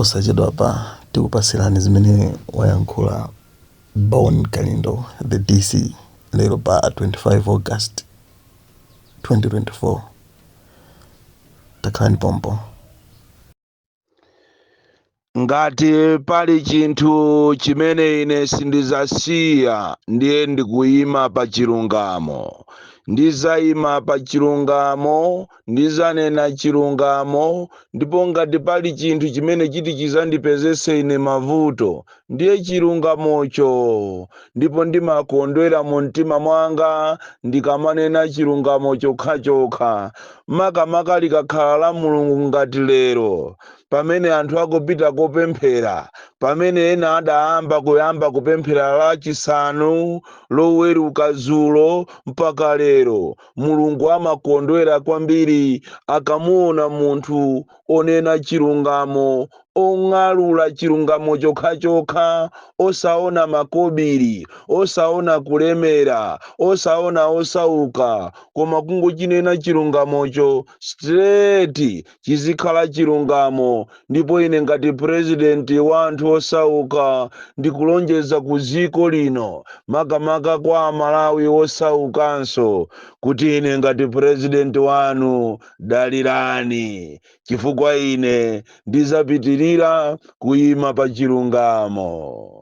posachedwa hapa tikupasirani zimene wayankhula Bon Kalindo, the DC, lero pa 25 August 2024. Takhalani pompo. Ngati pali chinthu chimene ine sindizasiya ndiye ndikuyima pa chilungamo. Ndizayima pa chilungamo, ndizanena chilungamo, ndipo ngati pali chinthu chimene chiti chizandipezese ine mavuto ndiye chilungamocho. Ndipo ndimakondwera mu mtima mwanga ndikamanena chilungamo chokha. Makamaka likakhala la Mulungu ngati lero, pamene anthu akupita kopemphera, pamene ena adayamba kupemphera lachisanu loweruka dzulo mpaka lero, Mulungu amakondwera kwambiri akamuona munthu onena chilungamo, ong'alula chilungamo chokha, osaona makobiri, osaona kulemera, osaona osauka, koma kungochinena chilungamocho straight chizikhala chilungamo. Ndipo ine ngati president wa anthu osauka ndikulonjeza ku dziko lino, makamaka kwa Amalawi osaukanso, kuti ine ngati president wanu dalirani, chifukwa ine ndizapitirira kuyima pa chilungamo.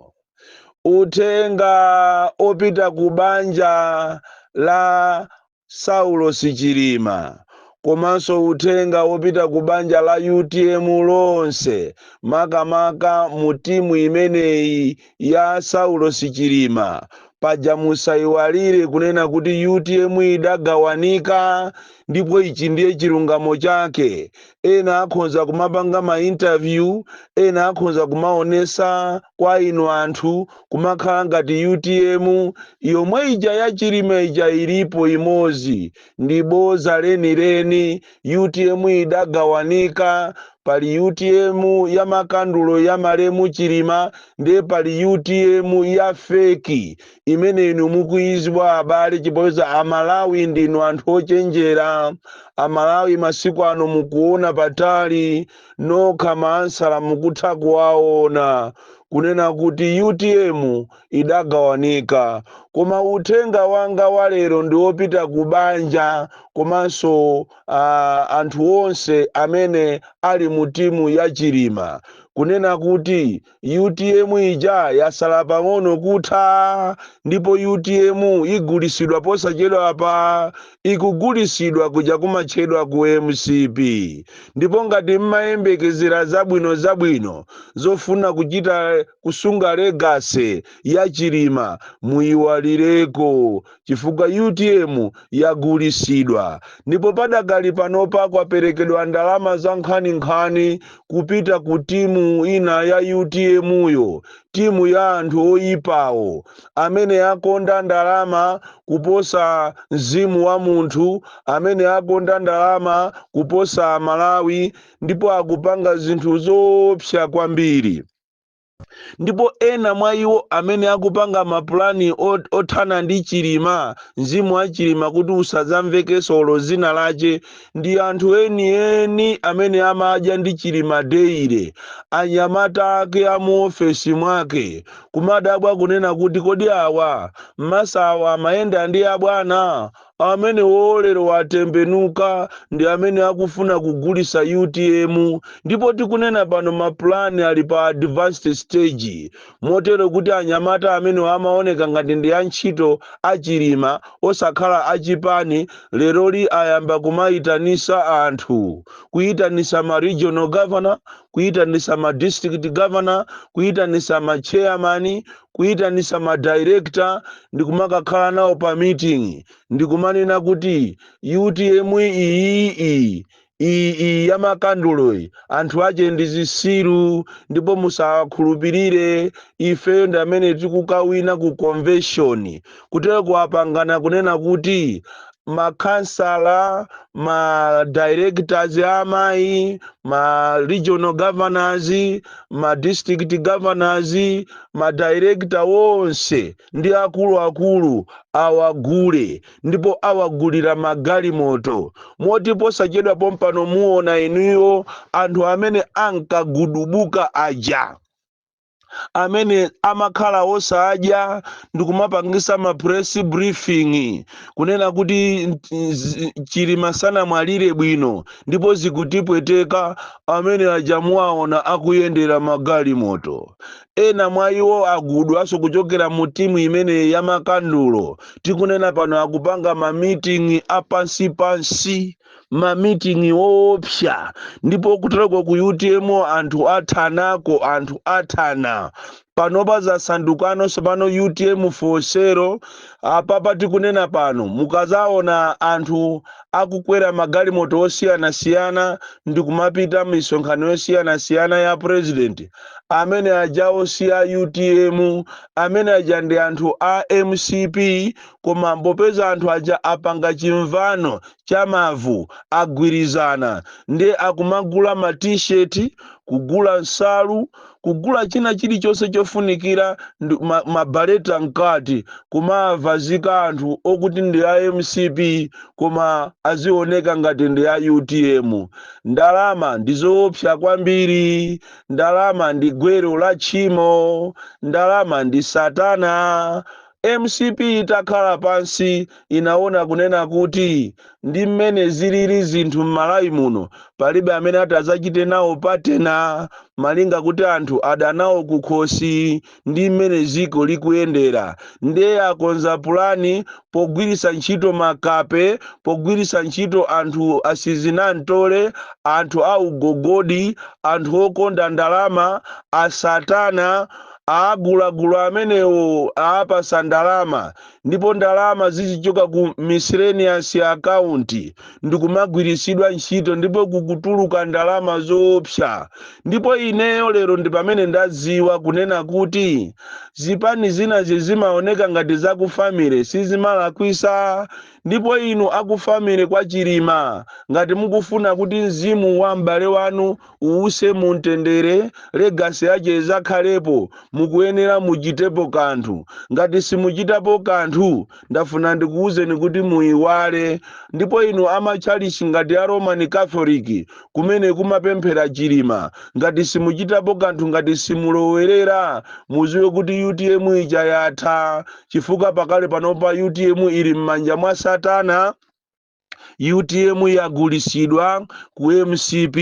Uthenga opita ku banja la Saulo Sichilima, komanso uthenga opita ku banja la UTM lonse, makamaka mu timu imeneyi ya Saulo Sichilima. Paja musayiwalire kunena kuti UTM idagawanika, ndipo ichi ndiye chilungamo chake. Ena akhonza kumapanga ma interview, ena akhonza kumaonesa kwa inu anthu kumakhala ngati UTM yomwe ija ya Chilima ija ilipo imozi, ndi boza lenileni. UTM idagawanika, pali UTM ya makandulo ya Malemu Chilima, ndiye pali UTM ya feki imene inu mukuyizwa abale, chipoweza Amalawi ndinu anthu ochenjera. Amalawi masiku ano mukuona patali, nokha maansala mukutha kuwaona, kunena kuti UTM idagawanika. Koma uthenga wanga walero ndi wopita ku banja, komanso anthu onse amene ali mu timu ya Chilima, kunena kuti UTM ija yasala pang'ono kutha, ndipo UTM igulisidwa posachedwa pa, ikugulisidwa kuja kumatchedwa ku MCP. Ndipo ngati mmayembekezera zabwino zofuna kuchita kusunga legacy ya Chilima, muyiwalireko, chifukwa UTM yagulisidwa. Ndipo padakali panopa kwaperekedwa ndalama za nkhani kupita ku timu ina ya UTM yo, timu ya anthu oyipawo amene akonda ndalama kuposa mzimu wa munthu, amene akonda ndalama kuposa Malawi, ndipo akupanga zinthu zoopsa kwambiri. Ndipo ena mwa iwo amene akupanga mapulani othana ndi Chilima, mzimu wa Chilima kuti usadzamvekenso olo zina lache, ndi anthu eni amene amadya ndi Chilima deire, anyamata ake amu ofesi mwake, kumadabwa kunena kuti kodi awa masawa amayenda ndi abwana, amene wolero watembenuka ndi amene akufuna kugulisa UTM. Ndipo tikunena pano mapulani ali pa advanced stage, motero kuti anyamata amene amaoneka ngati ndi antchito a Chilima osakhala achipani, leroli ayamba kumayitanisa anthu, kuyitanisa ma regional governor, kuyitanisa ma district governor, kuyitanisa ma chairman, kuyitanisa ma director, ndikumakakhala nawo pa meeting, ndikumanena kuti UTM iyi ya makandulo anthu ache ndi zisiru, ndipo musakhulupirire. Ife ndi amene tikukawina ku convention, kutero kuwapangana kunena kuti makansala, ma directors amayi, ma regional governors, ma district governors, ma director wonse ndi akuluakulu awagule, ndipo awagulira magalimoto moti posachedwa pompano muona inuyo anthu amene ankagudubuka aja amene amakhala osadya ndikumapangisa ma press briefing kunena kuti Chilima sanamwalire bwino ndipo zikutipweteka, amene aja muwaona akuyendera magalimoto. Ena mwa iwo agudwaso kuchokera mu timu imene ya makandulo, tikunena pano akupanga ma meeting apansipansi, ma meeting woopsa, ndipo kutalako ku UTM anthu athanako, anthu athana panopa zasandukano pano UTM fosero. Apapa tikunena pano mukazaona anthu akukwera magalimoto osiyanasiyana ndi kumapita misonkhano yosiyanasiyana ya president, amene aja osiya UTM, amene aja ndi anthu a MCP, koma mbopeza anthu aja apanga chimvano cha mavu agwirizana ndi akumagula ma t-shirt, kugula nsalu, kugula china chilichonse chofunikira mabaleta mkati kumavazika anthu okuti ndi a MCP koma azioneka ngati ndi a UTM. Ndalama ndizoopsa kwambiri, ndalama ndi gwero la tchimo, ndalama ndi satana. MCP itakhala pansi inaona kunena kuti ndi mmene zilili zinthu m'Malawi muno palibe amene atazachite nawo patena, malinga kuti anthu adanawo kukhosi ndi mmene ziko likuyendera. Ndiye akonza pulani pogwirisa ntchito makape, pogwirisa ntchito anthu asizinantole, anthu augogodi, anthu okonda ndalama, asatana, agulagula amenewo apasa ndalama, ndipo ndalama zichichoka ku miscellaneous account ndikumagwirisidwa ntchito, ndipo kukutuluka ndalama zoopsa. Ndipo ineyo lero ndi pamene ndaziwa kunena kuti zipani zina zimaoneka ngati zakufamire sizimalakwisa, ndipo inu akufamire kwa Chilima ngati mukufuna kuti mzimu wa m'bale wanu uwuse mumtendere, legacy yache izakhalepo, mukuyenera muchitepo kanthu. Ngati simuchitapo kanthu ndafuna ndikuwuzeni kuti muyiwale. Ndipo inu amachalichi ngati a Roman Catholic kumene kumapemphera Chilima, ngati simuchitapo kanthu, ngati simulowerera, muziwe kuti UTM ija yatha, chifukwa pakale panopa UTM ili m'manja mwa satana. UTM yagulisidwa ku MCP.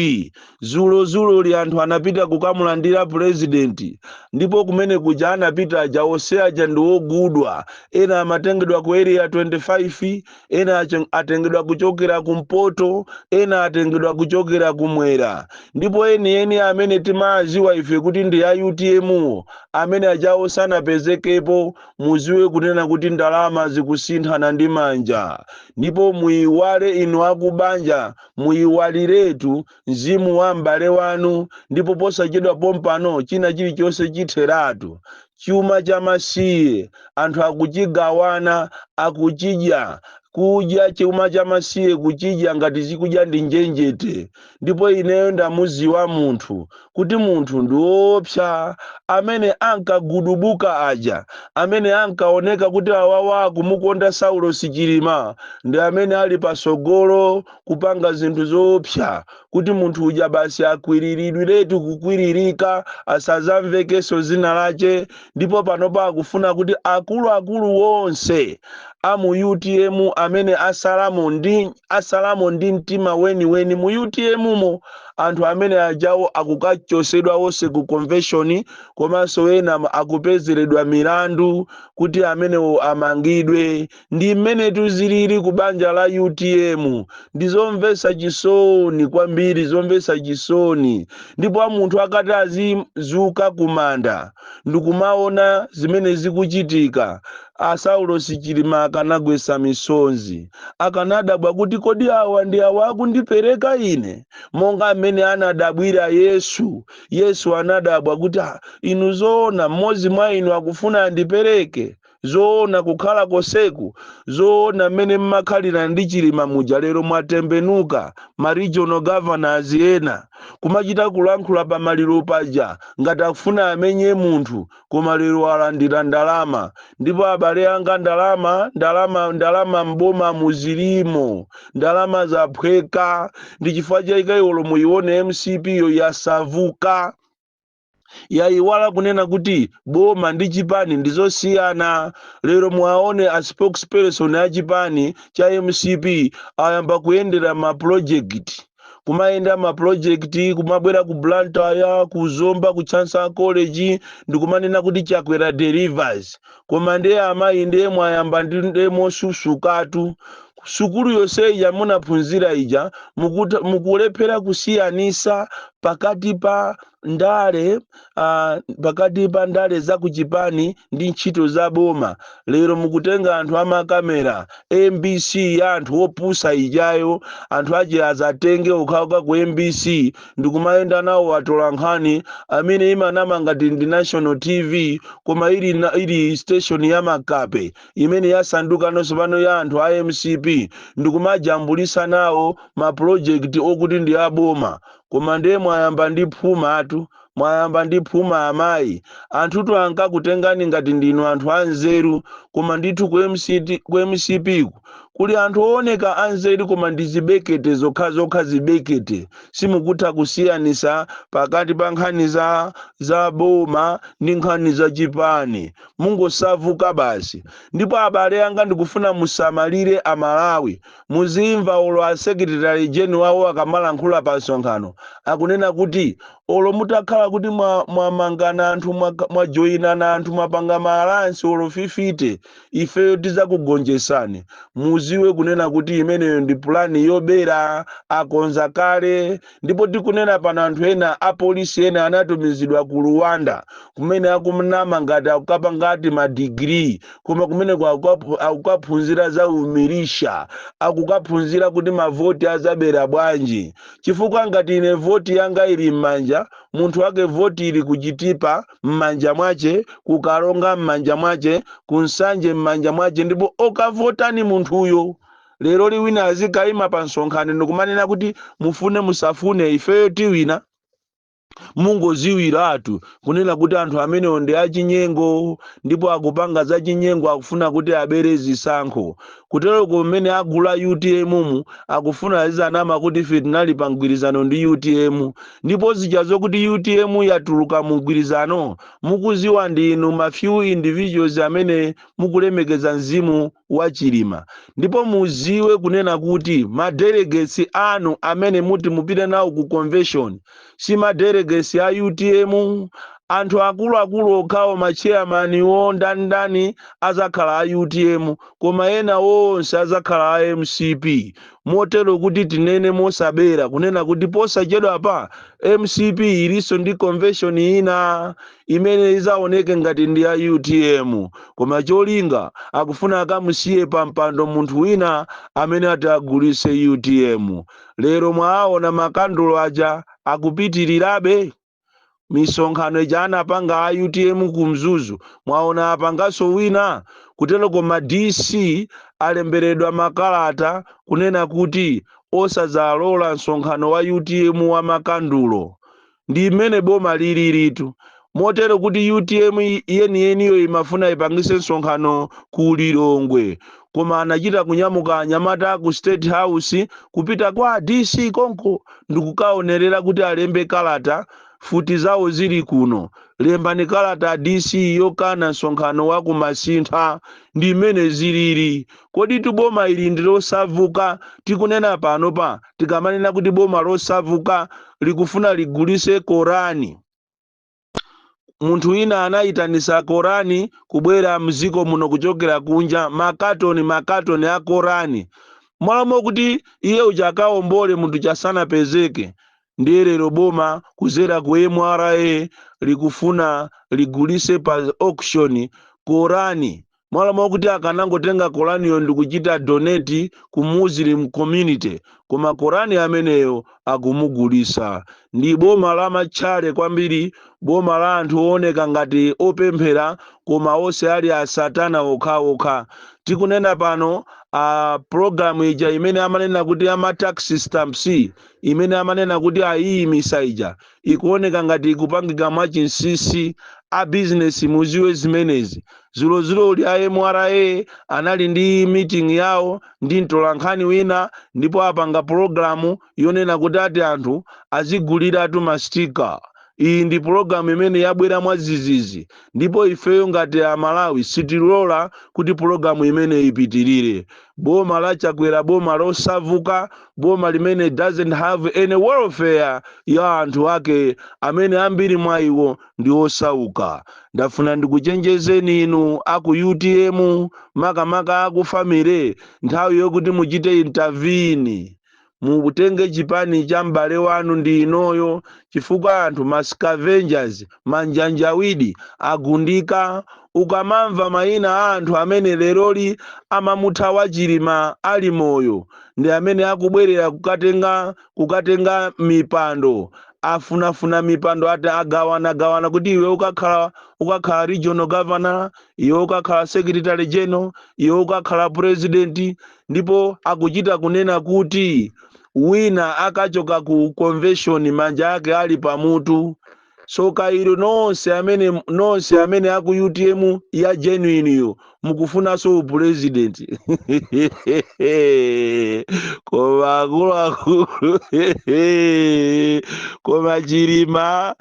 Zulo li anthu anapita kukamulandira president, ndipo kumene kuja anapita aja onse aja ndi ogudwa. Ena amatengedwa ku area 25, ena atengedwa kuchokera kumpoto, ena atengedwa kuchokera kumwera. Ndipo eni amene timaziwa ife kuti ndi ya UTM amene aja onse anapezekepo, muziwe kunena kuti ndalama zikusinthana ndi manja. Ndipo muyiwale inu akubanja, muyiwaliretu mzimu wa m'bale wanu, ndipo posachedwa pompano china chilichonse chitheratu. Chuma cha masiye anthu akuchigawana, akuchidya, kudya chuma cha masiye kuchidya ngati zikudya ndi njenjete. Ndipo ineyo ndamuziwa munthu kuti munthu ndi woopsa, amene ankagudubuka aja, amene ankaoneka kuti awawa kumukonda Saulo Chilima, ndi amene ali pasogolo kupanga zinthu zoopsa, kuti munthu uja basi akwiriridwiretu kukwiririka, asazamvekeso zina lache. Ndipo panopa akufuna kuti akuluakulu wonse amu UTM amene asalamo ndi mtima weni mu UTM mo, anthu amene ajawo akukachosedwa wonse ku convention, komanso ena akupezeredwa milandu kuti amenewo amangidwe. Ndi mmene tuzilili ku banja la UTM. Ndizomvesa chisoni kwambiri, zomvesa chisoni. Ndipo munthu akati azizuka kumanda ndikumaona zimene zikuchitika, Saulo Chilima akanagwesa misonzi, akanadabwa kuti kodi awa ndi awa akundipereka ine, monga amene anadabwira Yesu. Yesu anadabwa kuti inu zoona mmodzi mwa inu akufuna andipereke. zoona kukhala koseku, zoona mmene mmakhalira ndi Chilima muja lero mwatembenuka ma regional governors ena kumachita kulankhula pa maliro paja ngati akufuna amenye munthu, koma lero alandira ndalama. Ndipo abale anga ndalama mboma muzilimo, ndalama zaphweka. Ndi chifukwa chaika iwolo muyione MCP yo yasavuka, yayiwala kunena kuti boma ndi chipani ndizosiyana. Lero mwaone a spokesperson ya chipani cha MCP ayamba kuyendera ma project, kumayenda ma project, kumabwera ku Blantyre, ku Zomba, ku Chancellor College, ndikumanena kuti chakwera delivers, koma ndiye amayi ndiye mwayamba ndiye mosusukatu. Sukulu yonse ija munaphunzira ija mukulephera kusiyanisa pakati pa ndale za kuchipani ndi ntchito za boma. Lero mukutenga anthu amakamera MBC ya anthu opusa ijayo, anthu aje azatenge ukhaoka ku MBC ndikumayenda nawo watola nkhani amene imanama ngati ndi National TV, koma ili station ya makape imene yasanduka nonso pano ya anthu a MCP, ndikumajambulisa nawo ma project okuti ndi aboma. Koma ndiye mwayamba ndi phuma atu, mwayamba ndi phuma amayi. Anthutu ankakutengani ngati ndinu anthu anzeru, koma ndithu ku MCP kuli anthu ooneka anzeru koma ndi zibekete zokha zibekete. Simukutha kusiyanisa pakati pa nkhani za boma ndi nkhani za chipani, mungosavuka basi. Ndipo abale anga ndikufuna musamalire amalawi, muzimva olo a secretary general wawo akamalankhula pa nsonkhano akunena kuti olo mutakhala kuti mwamangana anthu mwajoyinana anthu mwapanga maalansi olo fifite, ifeyo tizakugonjesani. Muziwe kunena kuti imeneyo ndi plani yobera akonza kale. Ndipo tikunena pana anthu ena apolisi ena anatumizidwa ku Rwanda kumene akumnama ngati akukapa ngati ma degree, koma kumene akukaphunzira za umilisha, akukaphunzira kuti mavoti azabera bwanji. Chifukwa ngati ine voti yanga ili m'manja, munthu wake voti ili kuchitipa m'manja mwache, kukalonga m'manja mwache, kunsanje m'manja mwache, ndipo okavotani munthuyo. Lero liwina azikayima pa nsonkhano ndikumanena kuti mufune musafune, ifeyo tiwina mungoziwiratu kunena kuti anthu amene ndi achinyengo, ndipo akupanga za chinyengo akufuna kuti abere zisankho. Kutero kumene agula UTM akufuna azanama kuti ife tinali pa mgwirizano ndi UTM, ndipo zichazo kuti UTM yatuluka mu mgwirizano mukuziwa ndinu ma few individuals amene mukulemekeza mzimu wa Chilima. Ndipo muziwe kunena kuti ma delegates anu amene muti mupite nawo ku convention si ma delegates ya UTM. Anthu akulu okhawo ma chairman ndani azakhala a UTM, koma ena onse azakhala a MCP. Motero kuti tinene mosabera kunena kuti posachedwa pa MCP iliso ndi convention ina imene izaoneke ngati ndi ya UTM, koma cholinga akufuna akamusiye pa mpando munthu wina amene atagulise UTM. Lero mwaona makandulo aja akupitirirabe misonkhano ija anapanga a UTM kumzuzu, mwaona apangaso wina. Kutero koma DC alemberedwa makalata kunena kuti osazalola nsonkhano wa UTM wa makandulo. Ndi imene boma liliritu. Motero kuti UTM yeniyo imafuna ipangise nsonkhano ku Lilongwe, koma anachita kunyamuka anyamata ku State House kupita kwa DC konko ndikukaonerera kuti alembe kalata. Futi zawo zili kuno, lembani kalata DC yokana nsonkhano wa kumasintha. Ndi imene zilili. Kodi tuboma ili ndilosavuka? Tikunena pano pa tikamanena kuti boma losavuka likufuna ligulise Korani. Munthu wina anayitanisa Korani kubwera mziko muno kuchokera kunja, makatoni a Korani. Mwalamo kuti iye uchakaombole munthu chasana pezeke. Ndiye lero boma kuzera ku MRA likufuna ligulise pa auction Korani mwala mwakuti akanangotenga koraniyo ndikuchita donate ku muslim community, koma korani ameneyo akumugulisa. Ndi boma la matchale kwambiri, boma la anthu ooneka ngati opemphera koma onse ali asatana okhaokha. Tikunena pano program ija imene amanena kuti ama tax stamps, imene amanena kuti ayiyimisa ija, ikuoneka ngati ikupangika mwachinsisi. A business muziwe zimenezi. Zulozuloli a MRA anali ndi meeting yawo ndi mtolankhani wina, ndipo apanga programu yonena kuti ati anthu aziguliratu mastika. Iyi ndi programu imene yabwera mwazizizi, ndipo ifeyo ngati Amalawi sitilola kuti programu imene ipitirire. Boma la Chakwera boma losavuka, boma limene doesn't have any welfare ya anthu ake, amene ambiri mwa iwo ndi osauka. Ndafuna ndikuchenjezeni inu aku UTM, makamaka aku family, nthawi yokuti muchite intervene. Mutenge chipani cha m'bale wanu ndi inoyo, chifukwa anthu ma scavengers, manjanjawidi agundika. Ukamamva mayina a anthu amene leroli amamuthawa Chilima ali moyo, ndi amene akubwerera kukatenga mipando, afunafuna mipando ati agawana kuti iwe ukakhala regional governor, iwe ukakhala secretary general, iwe ukakhala president. Ndipo akuchita kunena kuti wina akachoka ku convention manja ake ali pamutu. Soka ilo nonse amene aku UTM ya genuine yo mukufuna so president. Koma akulu koma Chilima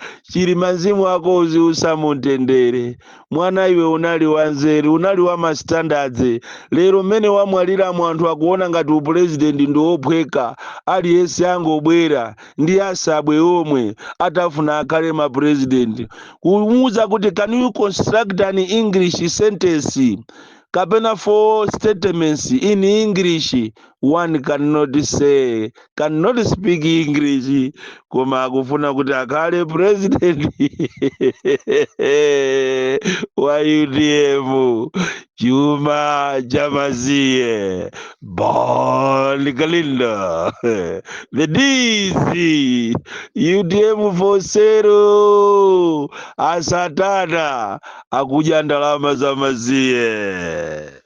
mzimu wako uziusa mutendere. Mwana iwe unali wanzeru, unali wa ma standards. Lero mene wamwalira mwanthu akuona ngati president ndo ophweka, aliyense angobwera ndi asabwe omwe atafuna akhale ma president. Kumuuza kuti can you construct an English sentence kapena 4 statements in English? One cannot speak English, koma akufuna kuti akhale president wa UTM. Chuma Jamazie Bon Kalinda the DC UTM for zero asatana akuja ndalama za mazie.